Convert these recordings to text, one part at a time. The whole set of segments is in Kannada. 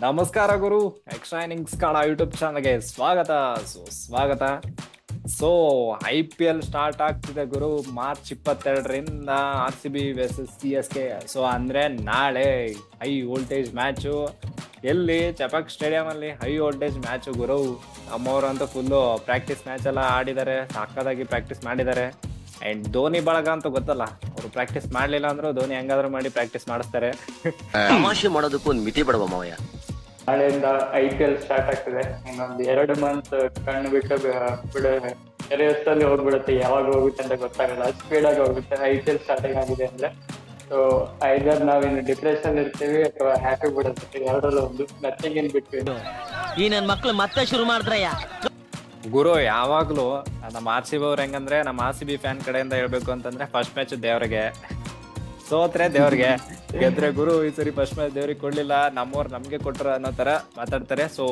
ನಮಸ್ಕಾರ ಗುರು, ಎಕ್ಸ್ಟ್ರಾ ಇನ್ನಿಂಗ್ಸ್ ಕನ್ನಡ ಯೂಟ್ಯೂಬ್ ಚಾನಲ್ಗೆ ಸ್ವಾಗತ. ಸೊ IPL ಸ್ಟಾರ್ಟ್ ಆಗ್ತಿದೆ ಗುರು. ಮಾರ್ಚ್ 22ರಿಂದ RCB ವರ್ಸಸ್ CSK. ಸೊ ಅಂದ್ರೆ ನಾಳೆ ಹೈ ವೋಲ್ಟೇಜ್ ಮ್ಯಾಚು. ಎಲ್ಲಿ? ಚಪಕ್ ಸ್ಟೇಡಿಯಂ ಅಲ್ಲಿ ಹೈ ವೋಲ್ಟೇಜ್ ಮ್ಯಾಚು ಗುರು. ನಮ್ಮವ್ರಂತೂ ಫುಲ್ಲು ಪ್ರಾಕ್ಟೀಸ್ ಮ್ಯಾಚ್ ಎಲ್ಲ ಆಡಿದ್ದಾರೆ, ಸಾಕಾಗಿ ಪ್ರಾಕ್ಟೀಸ್ ಮಾಡಿದ್ದಾರೆ. ಅಂಡ್ ಧೋನಿ ಬಳಗ ಅಂತ ಗೊತ್ತಲ್ಲ, ಅವ್ರು ಪ್ರಾಕ್ಟೀಸ್ ಮಾಡ್ಲಿಲ್ಲ ಅಂದ್ರೂ ಧೋನಿ ಹೆಂಗಾದ್ರೂ ಮಾಡಿ ಪ್ರಾಕ್ಟೀಸ್ ಮಾಡಿಸ್ತಾರೆ. ತಮಾಷೆ ಮಾಡೋದಕ್ಕೂ ಒಂದು ಮಿತಿ ಬಿಡುವ ಮಾವಯ್ಯ. ನಾಳೆಯಿಂದ IPL ಸ್ಟಾರ್ಟ್ ಆಗ್ತದೆ. ಇನ್ನೊಂದು 2 ಮಂತ್ ಕಣ್ಣು ಬಿಟ್ಟು ಎರೆಯಷ್ಟಲ್ಲಿ ಹೋಗ್ಬಿಡುತ್ತೆ. ಯಾವಾಗ ಹೋಗುತ್ತೆ ಅಂತ ಗೊತ್ತಾಗಲ್ಲ, ಸ್ಪೀಡ್ ಆಗಿ ಹೋಗುತ್ತೆ. IPL ಸ್ಟಾರ್ಟಿಂಗ್ ಆಗಿದೆ ಅಂದ್ರೆ ಸೊ ಐದರ್ ನಾವಿನ್ನು ಡಿಪ್ರೆಷನ್ ಇರ್ತೀವಿ ಅಥವಾ ಹ್ಯಾಪಿ ಬಿಡುತ್ತೆ. ಎರಡರಲ್ಲೂ ಒಂದು, ನಥಿಂಗ್ ಇನ್ ಬಿಟ್ವೀನ್. ಈ ನನ್ ಮಕ್ಳು ಮತ್ತೆ ಶುರು ಮಾಡಿದ್ರಯ್ಯ ಗುರು. ಯಾವಾಗ್ಲೂ ನಮ್ಮ RCB ಅವ್ರು ಹೆಂಗಂದ್ರೆ, ನಮ್ಮ RCB ಫ್ಯಾನ್ ಕಡೆಯಿಂದ ಹೇಳ್ಬೇಕು ಅಂತಂದ್ರೆ ಫಸ್ಟ್ ಮ್ಯಾಚ್ ದೇವ್ರಿಗೆ, ಸೋತ್ರೆ ದೇವ್ರಿಗೆ, ಗೆದ್ರೆ ಗುರು ಈ ಸರಿ ಫಸ್ಟ್ ಮ್ಯಾಚ್ ದೇವ್ರಿಗೆ ಕೊಡ್ಲಿಲ್ಲ, ನಮ್ಮವ್ರು ನಮ್ಗೆ ಕೊಟ್ರ ಅನ್ನೋ ತರ ಮಾತಾಡ್ತಾರೆ. ಸೊ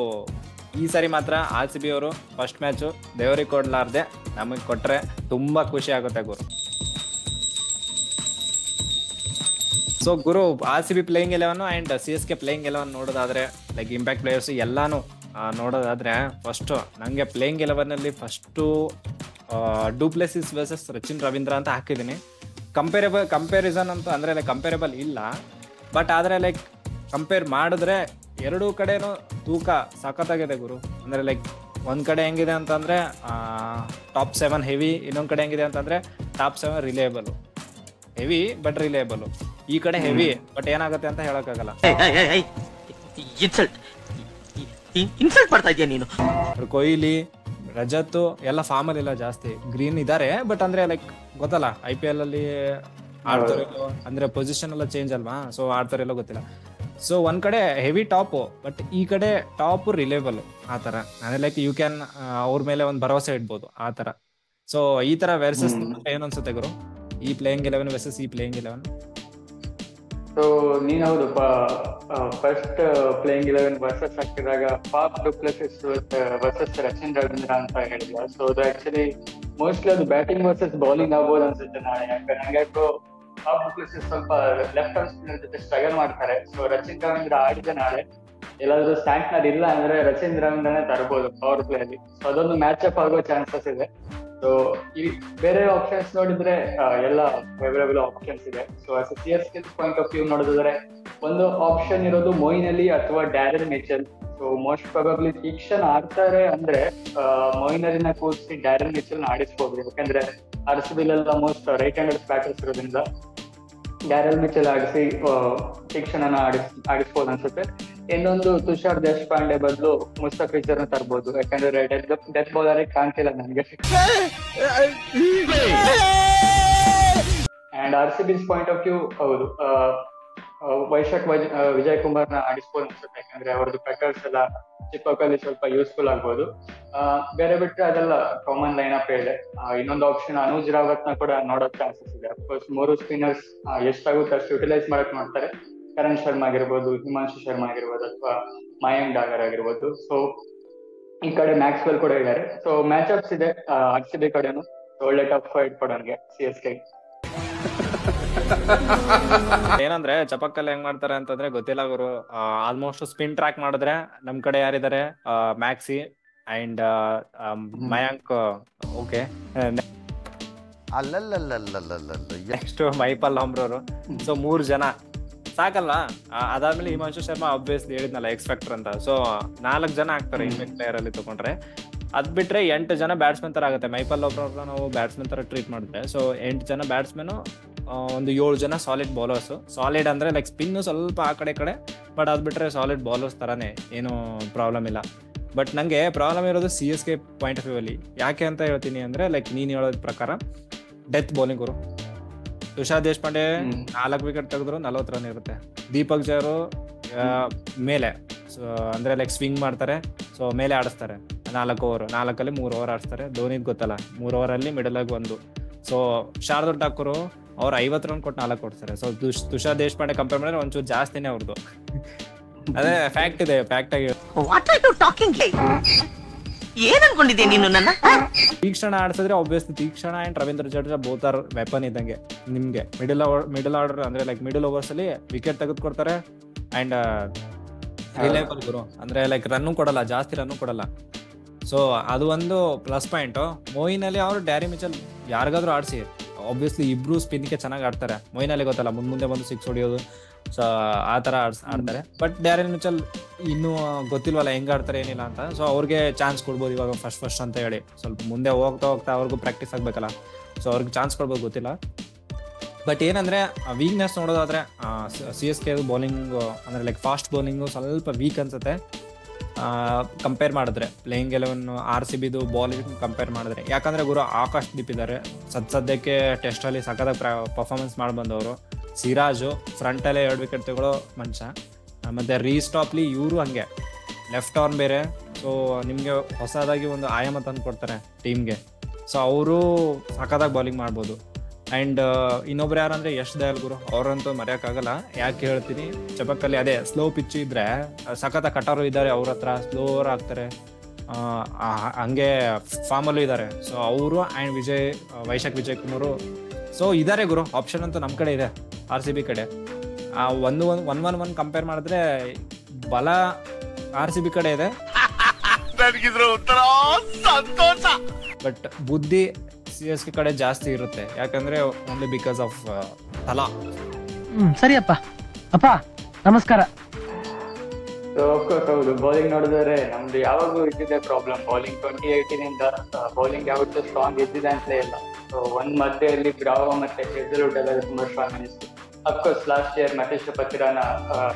ಈ ಸರಿ ಮಾತ್ರ RCB ಅವರು ಫಸ್ಟ್ ಮ್ಯಾಚು ದೇವ್ರಿಗೆ ಕೊಡ್ಲಾರ್ದೆ ನಮಗ್ ಕೊಟ್ರೆ ತುಂಬಾ ಖುಷಿ ಆಗುತ್ತೆ ಗುರು. ಸೊ ಗುರು, RCB playing 11 and CSK playing 11 ನೋಡೋದಾದ್ರೆ, ಲೈಕ್ ಇಂಪ್ಯಾಕ್ಟ್ ಪ್ಲೇಯರ್ಸ್ ಎಲ್ಲಾನು ನೋಡೋದಾದ್ರೆ, ಫಸ್ಟ್ ನಂಗೆ ಪ್ಲೇಯಿಂಗ್ 11 ಅಲ್ಲಿ first du Plessis versus Sachin Ravindra ಅಂತ ಹಾಕಿದ್ದೀನಿ. ಕಂಪ್ಯಾರಿಸನ್ ಅಂತ ಅಂದ್ರೆ ಲೈಕ್ ಕಂಪೇರೇಬಲ್ ಇಲ್ಲ, ಬಟ್ ಆದ್ರೆ ಲೈಕ್ ಕಂಪೇರ್ ಮಾಡಿದ್ರೆ ಎರಡೂ ಕಡೆನೂ ತೂಕ ಸಖತ್ತಾಗಿದೆ ಗುರು. ಅಂದ್ರೆ ಲೈಕ್ ಒಂದ್ ಕಡೆ ಹೆಂಗಿದೆ ಅಂತಂದ್ರೆ ಟಾಪ್ 7 ಹೆವಿ, ಇನ್ನೊಂದ್ ಕಡೆ ಹೆಂಗಿದೆ ಅಂತಂದ್ರೆ top 7 reliable. Heavy but reliable. ಈ ಕಡೆ ಹೆವಿ ಬಟ್ ಏನಾಗುತ್ತೆ ಅಂತ ಹೇಳಕ್ಕಾಗಲ್ಲ. ಇನ್ಸಲ್ಟ್ ಮಾಡ್ತಾ ಇದೀಯ ನೀನು. ಕೊಹ್ಲಿ, ರಜತ್ ಎಲ್ಲ ಫಾರ್ಮ್ ಅಲ್ಲಿ ಇಲ್ಲ, ಜಾಸ್ತಿ ಗ್ರೀನ್ ಇದಾರೆ. ಬಟ್ ಅಂದ್ರೆ ಲೈಕ್ ಗೊತ್ತಲ್ಲ, IPL ಅಲ್ಲಿ ಆಡ್ತಾರೋ ಅಂದ್ರೆ ಪೊಸಿಷನ್ ಎಲ್ಲ ಚೇಂಜ್ ಅಲ್ವಾ, ಸೊ ಆಡ್ತಾರೆಲ್ಲ ಗೊತ್ತಿಲ್ಲ. ಸೊ ಒಂದ್ ಕಡೆ ಹೆವಿ ಟಾಪ್, ಬಟ್ ಈ ಕಡೆ ಟಾಪ್ ರಿಲೇಬಲ್. ಆತರ ಅಂದ್ರೆ ಲೈಕ್ ಯು ಕ್ಯಾನ್ ಅವ್ರ ಮೇಲೆ ಒಂದ್ ಭರವಸೆ ಇಡ್ಬೋದು ಆತರ. ಸೊ ಈ ತರ ವರ್ಸಸ್ ಏನ್ ಅನ್ಸುತ್ತೆ ಗುರು, ಈ ಪ್ಲೇಯಿಂಗ್ 11 ವರ್ಸಸ್ ಈ ಪ್ಲೇಯಿಂಗ್ 11? ಸೊ ನೀನ್ ಹೌದು, ಫಸ್ಟ್ ಪ್ಲೇಯಿಂಗ್ 11 ವರ್ಸಸ್ ಆಗ್ತಿದಾಗ Faf du Plessis versus Rachin Ravindra ಅಂತ ಹೇಳಿದ. ಸೊ ಅದು ಆಕ್ಚುಲಿ ಮೋಸ್ಟ್ಲಿ ಅದು ಬ್ಯಾಟಿಂಗ್ ವರ್ಸಸ್ ಬೌಲಿಂಗ್ ಆಗ್ಬೋದು ಅನ್ಸುತ್ತೆ ನಾಳೆ. ಯಾಕಂದ್ರೆ ಪಾಪ್ ಡುಪ್ಲೆಸಿಸ್ ಸ್ವಲ್ಪ ಲೆಫ್ಟ್ ಆರ್ಮ್ ಸ್ಪಿನ್ನರ್ ಜೊತೆ ಸ್ಟ್ರಗಲ್ ಮಾಡ್ತಾರೆ. ಸೊ ರಚಿನ್ ರವೀಂದ್ರ ಆಡಿದ ನಾಳೆ ಎಲ್ಲಾದ್ರೂ ಸ್ಟ್ಯಾಂಕ್ನರ್ ಇಲ್ಲ ಅಂದ್ರೆ ರಚಿನ್ ರವೀಂದ್ರನೇ ತರಬಹುದು ಪವರ್ ಪ್ಲೇ ಅಲ್ಲಿ. ಸೊ ಅದೊಂದು ಮ್ಯಾಚ್ ಅಪ್ ಆಗೋ ಚಾನ್ಸಸ್ ಇದೆ. ಸೊ ಈ ಬೇರೆ ಆಪ್ಷನ್ಸ್ ನೋಡಿದ್ರೆ ಎಲ್ಲ ಫೇವರೇಬಲ್ ಆಪ್ಷನ್ಸ್ ಇದೆ. So CSK point of view ನೋಡಿದ್ರೆ ಒಂದು ಆಪ್ಷನ್ ಇರೋದು ಮೊಯಿನ್ ಅಲಿ ಅಥವಾ ಡ್ಯಾರೆಲ್ ಮಿಚೆಲ್. ಸೊ ಮೋಸ್ಟ್ ಪ್ರಾಬಬ್ಲಿ ತೀಕ್ಷಣ್ ಆಡ್ತಾರೆ ಅಂದ್ರೆ ಮೊಯಿನ್ ಅಲಿನ ಕೂರಿಸಿ ಡ್ಯಾರೆಲ್ ಮಿಚೆಲ್ ಆಡಿಸ್ಬೋದು. ಯಾಕಂದ್ರೆ RCB most right handed batters ಇರೋದ್ರಿಂದ ಡ್ಯಾರೆಲ್ ಮಿಚೆಲ್ ಆಡಿಸಿ ತೀಕ್ಷಣನ ಆಡಿಸ್ಬೋದು ಅನ್ಸುತ್ತೆ. ಇನ್ನೊಂದು ತುಷಾರ್ ದೇಶಪಾಂಡೆ ಬದಲು ಮುಸ್ತಫಿಜರ್ ತರ್ಬೋದು. ಯಾಕಂದ್ರೆ ಡೆತ್ ಬೌಲರ್ ಕಾಣ್ತಿಲ್ಲ ನನಗೆ. And RCB's point of view ಹೌದು, ವೈಶಾಖ್ ವಿಜಯ್ ಕುಮಾರ್ನ ಆಡಿಸ್ಬೋದು ಅನ್ಸುತ್ತೆ. ಯಾಕಂದ್ರೆ ಅವ್ರದ್ದು ಕಟರ್ಸ್ ಎಲ್ಲ ಚಿಪ್ಪಕಲ್ಲಿ ಸ್ವಲ್ಪ ಯೂಸ್ಫುಲ್ ಆಗ್ಬೋದು. ಬೇರೆ ಬಿಟ್ರೆ ಅದೆಲ್ಲ ಕಾಮನ್ ಲೈನ್ ಅಪ್ ಇದೆ. ಇನ್ನೊಂದು ಆಪ್ಷನ್ ಅನುಜ್ ರಾವತ್ ನ ಕೂಡ ನೋಡೋ ಚಾನ್ಸಸ್ ಇದೆ. ಅಫ್ಕೋರ್ಸ್ 3 ಸ್ಪಿನ್ನರ್ಸ್ ಎಷ್ಟಾಗುತ್ತೆ ಅಷ್ಟು ಯುಟಿಲೈಸ್ ಮಾಡಕ್ ನೋಡ್ತಾರೆ. ಕರಣ್ ಶರ್ಮಾ ಆಗಿರ್ಬೋದು, ಹಿಮಾಂಶು ಶರ್ಮಾ ಆಗಿರ್ಬೋದು, ಅಥವಾ ಮಯಾಂಕ್ ಡಾಗರ್ ಆಗಿರ್ಬೋದು. ಸೊ ಈ ಕಡೆ ಮ್ಯಾಕ್ಸ್ವೆಲ್ ಕೂಡ ಇದ್ದಾರೆ. ಸೊ ಮ್ಯಾಚ್ ಅಪ್ಸ್ ಇದೆ RCB ಕಡೆನು. ಒಳ್ಳೆ ಟಫ್ ಫೈಟ್ ಕೊಡೋನ್ಗೆ CSK. ಏನಂದ್ರೆ ಚಪಕ್ಕಲ್ಲಿ ಹೆಂಗ್ ಮಾಡ್ತಾರೆ ಅಂತಂದ್ರೆ ಗೊತ್ತಿಲ್ಲ ಗುರು. ಆಲ್ಮೋಸ್ಟ್ ಸ್ಪಿನ್ ಟ್ರ್ಯಾಕ್ ಮಾಡಿದ್ರೆ ನಮ್ ಕಡೆ ಯಾರಿದ್ದಾರೆ, Maxi and Mayank. Okay, next ಮೈಪಲ್ ಹಮ್ರವರು. ಸೊ 3 ಜನ ಸಾಕಲ್ಲ. ಅದಾದ್ಮೇಲೆ ಹಿಮಾಂಶು ಶರ್ಮಾ ಆಬ್ವಿಯಸ್ಲಿ ಹೇಳಿದ್ನಲ್ಲ ಎಕ್ಸ್ ಫ್ಯಾಕ್ಟರ್ ಅಂತ. ಸೊ 4 ಜನ ಆಗ್ತಾರೆ ಇಂಪ್ಯಾಕ್ಟ್ ಪ್ಲೇಯರ್ ಅಲ್ಲಿ ತಗೊಂಡ್ರೆ. ಅದ್ ಬಿಟ್ರೆ 8 ಜನ ಬ್ಯಾಟ್ಸ್ಮನ್ ತರ ಆಗುತ್ತೆ. ಮೈಪಲ್ ಒಬ್ರವ್ರನ್ನ ನಾವು ಬ್ಯಾಟ್ಸ್ಮನ್ ತರ ಟ್ರೀಟ್ ಮಾಡಿದ್ರೆ, ಸೊ 8 ಜನ ಬ್ಯಾಟ್ಸ್ಮನ್, ಒಂದು 7 ಜನ ಸಾಲಿಡ್ ಬೌಲರ್ಸ್. ಸಾಲಿಡ್ ಅಂದ್ರೆ ಲೈಕ್ ಸ್ಪಿನ್ ಸ್ವಲ್ಪ ಆ ಕಡೆ, ಬಟ್ ಅದ್ ಬಿಟ್ರೆ ಸಾಲಿಡ್ ಬೌಲರ್ಸ್ ತರಾನೇ, ಏನು ಪ್ರಾಬ್ಲಮ್ ಇಲ್ಲ. ಬಟ್ ನಂಗೆ ಪ್ರಾಬ್ಲಮ್ ಇರೋದು CSK ಪಾಯಿಂಟ್ ಆಫ್ ವ್ಯೂ ಅಲ್ಲಿ. ಯಾಕೆ ಅಂತ ಹೇಳ್ತೀನಿ ಅಂದ್ರೆ, ಲೈಕ್ ನೀನ್ ಹೇಳೋದ್ ಪ್ರಕಾರ ಡೆತ್ ಬೌಲಿಂಗ್ ಗುರು. ತುಷಾರ್ ದೇಶಪಾಂಡೆ 4 ವಿಕೆಟ್ ತೆಗೆದ್ರು 40 ರನ್ ಇರುತ್ತೆ. ದೀಪಕ್ ಜಯರು ಮೇಲೆ, ಸೊ ಅಂದ್ರೆ ಲೈಕ್ ಸ್ವಿಂಗ್ ಮಾಡ್ತಾರೆ. ಸೊ ಮೇಲೆ ಆಡಿಸ್ತಾರೆ 4 ಓವರ್, 4ಅಲ್ಲಿ 3 ಓವರ್ ಆಡಿಸ್ತಾರೆ. ಧೋನಿದ್ ಗೊತ್ತಲ್ಲ, 3 ಓವರ್ ಅಲ್ಲಿ ಮಿಡಲ್ ಆಗಿ 1. ಸೊ ಶಾರ್ದೂಲ್ ಠಾಕೂರ್ ಅವ್ರು 50 ರನ್ ಕೊಟ್ಟು 4 ಕೊಡ್ತಾರೆ. ಸೊ ತುಷಾರ್ ದೇಶಪಾಂಡೆ ಕಂಪೇರ್ ಮಾಡಿದ್ರೆ ಒಂಚೂರು ಜಾಸ್ತಿನೇ ಅವ್ರದ್ದು. ಅದೇ ಫ್ಯಾಕ್ಟ್ ಇದೆ, ಫ್ಯಾಕ್ಟ್ ಆಗಿ. ಏನ್ ಅನ್ಕೊಂಡಿದ್ದೆ ನೀನು ನನ್ನ? ತೀಕ್ಷಣ ಆಡ್ಸಿದ್ರೆ obviously Theekshana and Ravindra Jadeja both are weapon ಇದ್ದಂಗೆ ನಿಮ್ಗೆ. ಮಿಡಲ್ ಆರ್ಡರ್ ಅಂದ್ರೆ ಲೈಕ್ ಮಿಡಲ್ ಓವರ್ಸ್ ಅಲ್ಲಿ ವಿಕೆಟ್ ತೆಗೆದುಕೊಡ್ತಾರೆ ಅಂಡ್ ರಿಲಯಬಲ್ ಗುರು. ಅಂದ್ರೆ ಲೈಕ್ ರನ್ನು ಕೊಡಲ್ಲ, ಜಾಸ್ತಿ ರನ್ನು ಕೊಡಲ್ಲ. ಸೊ ಅದು ಒಂದು ಪ್ಲಸ್ ಪಾಯಿಂಟ್. ಮೊಯಿನ್ ಅಲಿ ಅವರು ಡ್ಯಾರಿ ಮಿಚೆಲ್ ಯಾರಿಗಾದ್ರೂ ಆಡ್ಸಿ, ಆಬ್ವಿಯಸ್ಲಿ ಇಬ್ರು ಸ್ಪಿನ್ಗೆ ಚೆನ್ನಾಗಿ ಆಡ್ತಾರೆ. ಮೊಯಿನ್ ಅಲಿ ಗೊತ್ತಲ್ಲ, ಮುಂದೆ ಬಂದು 6 ಹೊಡಿಯೋದು, ಸೊ ಆ ತರ ಆಡ್ತಾರೆ. ಬಟ್ ಡ್ಯಾರಿನ್ ಮಿಚೆಲ್ ಇನ್ನೂ ಗೊತ್ತಿಲ್ವಲ್ಲ ಹೆಂಗ್ ಆಡ್ತಾರೆ ಏನಿಲ್ಲ ಅಂತ. ಸೊ ಅವ್ರಿಗೆ ಚಾನ್ಸ್ ಕೊಡ್ಬೋದು ಇವಾಗ ಫಸ್ಟ್ ಅಂತ ಹೇಳಿ. ಸ್ವಲ್ಪ ಮುಂದೆ ಹೋಗ್ತಾ ಅವ್ರಿಗೂ ಪ್ರಾಕ್ಟೀಸ್ ಆಗ್ಬೇಕಲ್ಲ, ಸೊ ಅವ್ರಿಗೆ ಚಾನ್ಸ್ ಕೊಡ್ಬೋದು, ಗೊತ್ತಿಲ್ಲ. ಬಟ್ ಏನಂದ್ರೆ ವೀಕ್ನೆಸ್ ನೋಡೋದಾದ್ರೆ CSK ಬೌಲಿಂಗ್ ಅಂದ್ರೆ ಲೈಕ್ ಫಾಸ್ಟ್ ಬೌಲಿಂಗು ಸ್ವಲ್ಪ ವೀಕ್ ಅನ್ಸುತ್ತೆ ಕಂಪೇರ್ ಮಾಡಿದ್ರೆ. ಪ್ಲೇಯಿಂಗ್ 11 RCBದು ಬೌಲಿಂಗ್ ಕಂಪೇರ್ ಮಾಡಿದ್ರೆ. ಯಾಕಂದ್ರೆ ಗುರು ಆಕಾಶ್ ದೀಪ್ ಇದ್ದಾರೆ, ಸದ್ಯಕ್ಕೆ ಟೆಸ್ಟ್ ಅಲ್ಲಿ ಸಖತ್ತಾಗಿ ಪರ್ಫಾರ್ಮೆನ್ಸ್ ಮಾಡಿ ಬಂದವರು. ಸಿರಾಜು ಫ್ರಂಟ್ ಅಲ್ಲೇ 2 ವಿಕೆಟ್ ತಗೊಳ್ಳೋ ಮನುಷ್ಯ. ಮತ್ತೆ ರೀಸ್ಟಾಪ್ಲಿ ಇವರು ಹಂಗೆ ಲೆಫ್ಟ್ ಆರ್ಮ್ ಬೇರೆ. ಸೊ ನಿಮ್ಗೆ ಹೊಸದಾಗಿ ಒಂದು ಆಯಾಮ ತಂದು ಕೊಡ್ತಾರೆ ಟೀಮ್ಗೆ. ಸೊ ಅವರು ಸಖತ್ತಾಗಿ ಬೌಲಿಂಗ್ ಮಾಡ್ಬೋದು. ಅಂಡ್ ಇನ್ನೊಬ್ರು ಯಾರಂದ್ರೆ ಯಶ್ ದಯಾಲ್ ಗುರು, ಅವ್ರಂತೂ ಮರೆಯೋಕ್ಕಾಗಲ್ಲ. ಯಾಕೆ ಹೇಳ್ತೀನಿ, ಚಪಕ್ಕಲ್ಲಿ ಅದೇ ಸ್ಲೋ ಪಿಚ್ ಇದ್ರೆ ಸಖತ್ತ ಕಟಾರು ಇದ್ದಾರೆ ಅವ್ರ ಹತ್ರ, ಸ್ಲೋವರ್ ಆಗ್ತಾರೆ, ಹಂಗೆ ಫಾರ್ಮಲ್ಲೂ ಇದ್ದಾರೆ. ಸೊ ಅವರು ಅಂಡ್ ವೈಶಾಖ್ ವಿಜಯ್ ಕುಮಾರ್ ಸೊ ಇದಾರೆ ಗುರು. ಆಪ್ಷನ್ ಅಂತೂ ನಮ್ ಕಡೆ ಇದೆ, RCB ಕಡೆ. 1-1 ಕಂಪೇರ್ ಮಾಡಿದ್ರೆ ಬಲ RCB ಕಡೆ ಇದೆ, ಬಟ್ ಬುದ್ಧಿ CSK ಕಡೆ ಜಾಸ್ತಿ ಇರುತ್ತೆ. ಯಾಕಂದ್ರೆ ಓನ್ಲಿ ಬಿಕಾಸ್ ಆಫ್ ತಲಾ. ಸರಿಯಪ್ಪ ಅಪ್ಪ ನಮಸ್ಕಾರ. ಹೌದು, ಬೌಲಿಂಗ್ ನೋಡಿದ್ರೆ ನಮ್ದು ಯಾವಾಗೂ ಇದ್ದಿದೆ ಪ್ರಾಬ್ಲಮ್. ಬೌಲಿಂಗ್ 2018 ಇಂದ ಬೌಲಿಂಗ್ ಯಾವತ್ತೂ ಸ್ಟ್ರಾಂಗ್ ಇದ್ದಿದೆ ಅಂತಲೇ ಇಲ್ಲ. ಸೊ ಒಂದ್ ಮಧ್ಯದಲ್ಲಿ ಬ್ರಾವೋ ಮತ್ತೆ ಹೆಸರುಡ್ ಎಲ್ಲ ತುಂಬಾ ಸ್ಟ್ರಾಂಗ್ ಅನಿಸ್ತು. Of course last year Mahesh Pathirana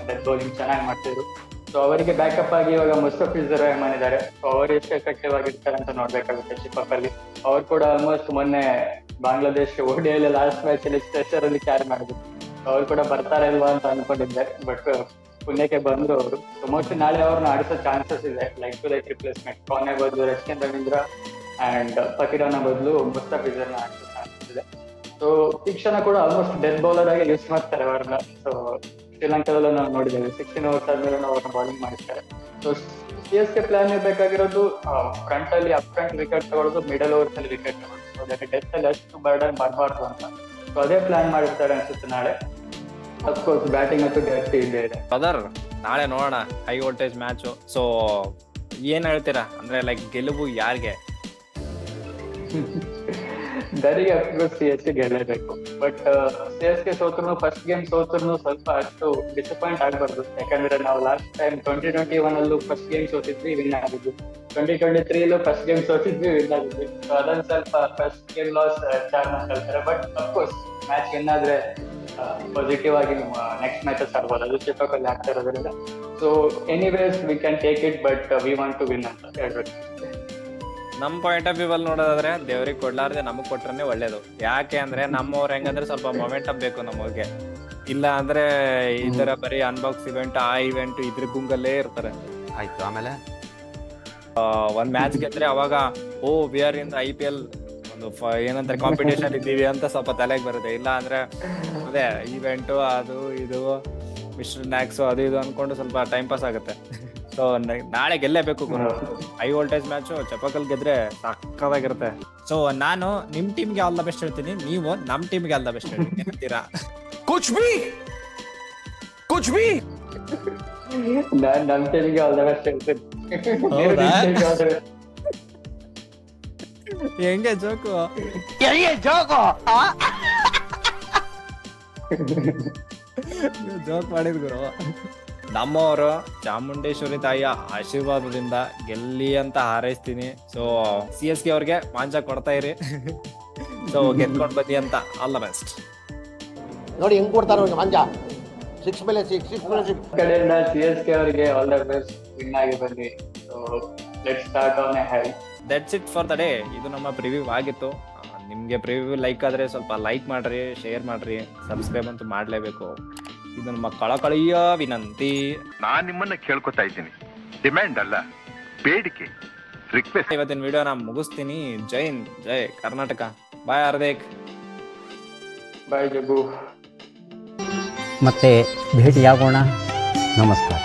death bowling ಚೆನ್ನಾಗಿ ಮಾಡ್ತಿದ್ರು. ಸೊ ಅವರಿಗೆ ಬ್ಯಾಕಪ್ ಆಗಿ ಇವಾಗ ಮುಸ್ತಫಿಜುರ್ ರೆಹಮಾನ್ ಇದ್ದಾರೆ. ಸೊ ಅವರು ಎಷ್ಟು ಎಫೆಕ್ಟಿವ್ ಆಗಿರ್ತಾರೆ ಅಂತ ನೋಡ್ಬೇಕಾಗುತ್ತೆ ಚಿಪಕ್ ಅಲ್ಲಿ. ಅವ್ರು ಕೂಡ ಆಲ್ಮೋಸ್ಟ್ ಮೊನ್ನೆ ಬಾಂಗ್ಲಾದೇಶ್ ODI ಲಾಸ್ಟ್ ಮ್ಯಾಚ್ ಅಲ್ಲಿ ಸ್ಟ್ರೆಚರ್ ಅಲ್ಲಿ ಕ್ಯಾರಿ ಮಾಡಿದ್ರು. ಅವ್ರು ಕೂಡ ಬರ್ತಾರೆ ಇಲ್ವಾ ಅಂತ ಅನ್ಕೊಂಡಿದ್ದೆ, ಬಟ್ ಪುಣ್ಯಕ್ಕೆ ಬಂದ್ರು ಅವರು. ಸೊ ಮೋಸ್ಟ್ಲಿ ನಾಳೆ ಅವ್ರನ್ನ ಆಡಿಸೋ ಚಾನ್ಸಸ್ ಇದೆ, ಲೈಕ್ ಟು ಲೈಕ್ ರಿಪ್ಲೇಸ್ಮೆಂಟ್. ಕಾನೆ ಬದಲು ರಶ್ಯನ್ ರವೀಂದ್ರ ಅಂಡ್ ಫಕೀರಾನ ಬದಲು ಮುಸ್ತಫಿಜರ್ನ ಆಡಿಸೋ ಚಾನ್ಸಸ್ ಇದೆ. ಸೊ ಶಿಕ್ಷಣ ಕೂಡ ಆಲ್ಮೋಸ್ಟ್ ಡೆತ್ ಬೌಲರ್ ಆಗಿ ಯೂಸ್ ಮಾಡ್ತಾರೆ ಅವ್ರನ್ನ. ಸೊ ಶ್ರೀಲಂಕಾದಲ್ಲೂ ನಾವು ನೋಡಿದ್ದೇವೆ, 16 ಓವರ್ಸ್ ಆದ್ಮೇಲೆ ಅವ್ರನ್ನ ಬೌಲಿಂಗ್ ಮಾಡಿರ್ತಾರೆ. ಸೊ CSK ಪ್ಲಾನ್ ಇರ್ಬೇಕಾಗಿರೋದು ಫ್ರಂಟ್ ಅಲ್ಲಿ ಅಪ್ ಫ್ರಂಟ್ ವಿಕೆಟ್ ತಗೊಳ್ಳೋದು, ಮಿಡಲ್ ಓವರ್ಸ್ ಅಲ್ಲಿ ವಿಕೆಟ್ ತಗೊಳ್ಳೋದು. ಸೊ ಅದಕ್ಕೆ ಡೆತ್ ಅಲ್ಲಿ ಅಷ್ಟು ಬರ್ಡನ್ ಬರಬಾರ್ದು ಅಂತ. ಸೊ ಅದೇ ಪ್ಲಾನ್ ಮಾಡಿರ್ತಾರೆ ಅನ್ಸುತ್ತೆ ನಾಳೆ. ಅಫ್ಕೋರ್ಸ್ ಬ್ಯಾಟಿಂಗ್ ಅಂತೂ ಜಾಸ್ತಿ ಇದ್ದೇ ಇದೆ. ಅದರ್ ನಾಳೆ ನೋಡೋಣ, ಹೈ ವೋಲ್ಟೇಜ್ ಮ್ಯಾಚ್. ಸೊ ಏನ್ ಹೇಳ್ತೀರಾ ಅಂದ್ರೆ ಲೈಕ್ ಗೆಲುವು ಯಾರಿಗೆ? ದರಿಗೆ ಅಫ್ಕೋರ್ಸ್ CSK ಗೆಲ್ಲಬೇಕು. ಬಟ್ CSK ಸೋತ್ರು, ಫಸ್ಟ್ ಗೇಮ್ ಸೋತ್ರು ಸ್ವಲ್ಪ ಅಷ್ಟು ಡಿಸಪಾಯಿಂಟ್ ಆಗ್ಬಾರ್ದು. ಯಾಕಂದ್ರೆ ನಾವು ಲಾಸ್ಟ್ ಟೈಮ್ 2021 ಅಲ್ಲೂ ಫಸ್ಟ್ ಗೇಮ್ ಸೋತಿದ್ವಿ, ವಿನ್ ಆಗಿದ್ವಿ. 2023 ಫಸ್ಟ್ ಗೇಮ್ ಸೋತಿದ್ವಿ, ವಿನ್ ಆಗಿದ್ವಿ. ಸೊ ಅದನ್ನ ಸ್ವಲ್ಪ ಫಸ್ಟ್ ಗೇಮ್ ಲಾಸ್ ಚಾರ್ಮ್ ಕಳ್ತಾರೆ. ಬಟ್ ಅಫ್ಕೋರ್ಸ್ ಮ್ಯಾಚ್ ವಿನ್ ಆದ್ರೆ ಪಾಸಿಟಿವ್ ಆಗಿ ನೆಕ್ಸ್ಟ್ ಮ್ಯಾಚಸ್ ಆಡ್ಬೋದು. ಅದು ಚಿಪಕ್ ಅಲ್ಲಿ ಆಗ್ತಾ ಇರೋದ್ರಿಂದ. So anyways we can take it, but we want to win ಅಂತ ಹೇಳ್ಬೇಕು. ನಮ್ ಪಾಯಿಂಟ್ ಆಫ್ ವ್ಯೂ ಅಲ್ಲಿ ನೋಡೋದಾದ್ರೆ ದೇವ್ರಿಗೆ ಕೊಡ್ಲಾರ್ದೆ ನಮಗ್ ಕೊಟ್ರೆ ಒಳ್ಳೇದು. ಯಾಕೆ ಅಂದ್ರೆ ನಮ್ಮವ್ರ ಹೆಂಗಂದ್ರೆ ಸ್ವಲ್ಪ ಮೊಮೆಂಟಮ್ ಬೇಕು ನಮಗೆ. ಇಲ್ಲ ಅಂದ್ರೆ ಈ ತರ ಬರೀ ಅನ್ಬಾಕ್ಸ್ ಇವೆಂಟ್, ಆ ಇವೆಂಟ್ ಇದ್ರ ಗುಂಗಲ್ಲೇ ಇರ್ತಾರೆ. ಆಯ್ತು, ಆಮೇಲೆ ಒಂದ್ ಮ್ಯಾಚ್ ಗೆದ್ರೆ ಅವಾಗ ವಿ ಆರ್ ಇನ್ IPL ಒಂದು ಏನಂತಾರೆ ಕಾಂಪಿಟೇಷನ್ ಇದ್ದೀವಿ ಅಂತ ಸ್ವಲ್ಪ ತಲೆಗೆ ಬರುತ್ತೆ. ಇಲ್ಲ ಅಂದ್ರೆ ಅದೇ ಇವೆಂಟು ಅದು ಇದು ಮಿಸ್ಟರ್ ನ್ಯಾಕ್ಸ್ ಅದು ಇದು ಅನ್ಕೊಂಡು ಸ್ವಲ್ಪ ಟೈಮ್ ಪಾಸ್ ಆಗುತ್ತೆ. ಸೊ ನಾಳೆ ಗೆಲ್ಲೇಬೇಕು ಗುರು. ಹೈ ವೋಲ್ಟೇಜ್ ಮ್ಯಾಚು ಚಪಕಲ್ ಗೆದ್ರೆ ಸಕ್ಕದಾಗಿರುತ್ತೆ. ಸೊ ನಾನು ನಿಮ್ ಟೀಮ್ಗೆ ಆಲ್ ದ ಬೆಸ್ಟ್ ಹೇಳ್ತೀನಿ, ನೀವು ನಮ್ ಟೀಮ್ಗೆ ಆಲ್ ದ ಬೆಸ್ಟ್ ಹೇಳ್ತೀರಾ? ನಾನ್ ನಮ್ ಟೀಮ್ಗೆ ಆಲ್ ದ ಬೆಸ್ಟ್ ಹೇಳ್ತೀನಿ. ಹೆಂಗೆ ಜೋಕು ಜೋಕ್ ಮಾಡಿದ್ ಗುರು. ನಮ್ಮವರು ಚಾಮುಂಡೇಶ್ವರಿ ತಾಯಿಯ ಆಶೀರ್ವಾದದಿಂದ ಗೆಲ್ಲಿ ಅಂತ ಹಾರೈಸ್ತೀನಿ. ಸೊ CSK ಅವ್ರಿಗೆ ಮಾಂಜ ಕೊಡ್ತಾ ಇರಿ. ಸೊ ಗೆದ್ಕೊಂಡ್ ಬನ್ನಿ ಅಂತ ಆಲ್ ದ ಬೆಸ್ಟ್. ನೋಡಿ ಹೆಂಗ್ ಕೊಡ್ತಾರ ಮಾಂಜ, 6 ಮೇಲೆ 6 ಕಡೆಯಿಂದ CSK ಅವರಿಗೆ ಆಲ್ ದ ಬೆಸ್ಟ್, ವಿನ್ ಆಗಿ ಬನ್ನಿ. So let's start on A high. That's it for the day. ಇದು ನಮ್ಮ ಪ್ರಿವ್ಯೂ ಆಗಿತ್ತು. ನಿಮ್ಗೆ ಪ್ರಿವ್ಯೂ ಲೈಕ್ ಆದ್ರೆ ಸ್ವಲ್ಪ ಲೈಕ್ ಮಾಡ್ರಿ, ಶೇರ್ ಮಾಡ್ರಿ, ಸಬ್ಸ್ಕ್ರೈಬ್ ಅಂತೂ ಮಾಡ್ಲೇಬೇಕು. ಇದು ನಮ್ಮ ಕಳಕಳಿಯ ವಿನಂತಿ. ನಾನ್ ನಿಮ್ಮನ್ನ ಕೇಳ್ಕೊತಾ ಇದ್ದೀನಿ, ಡಿಮ್ಯಾಂಡ್ ಅಲ್ಲ, ಬೇಡಿಕೆ, ರಿಕ್ವೆಸ್ಟ್. ಇವತ್ತಿನ ವಿಡಿಯೋನ ಮುಗಿಸ್ತೀನಿ. ಜೈ ಹಿಂದ್, ಜೈ ಕರ್ನಾಟಕ. ಬಾಯ್ ಹಾರ್ದಿಕ್. ಬಾಯ್ ಜಗ್ಗು. ಮತ್ತೆ ಭೇಟಿಯಾಗೋಣ. ನಮಸ್ಕಾರ.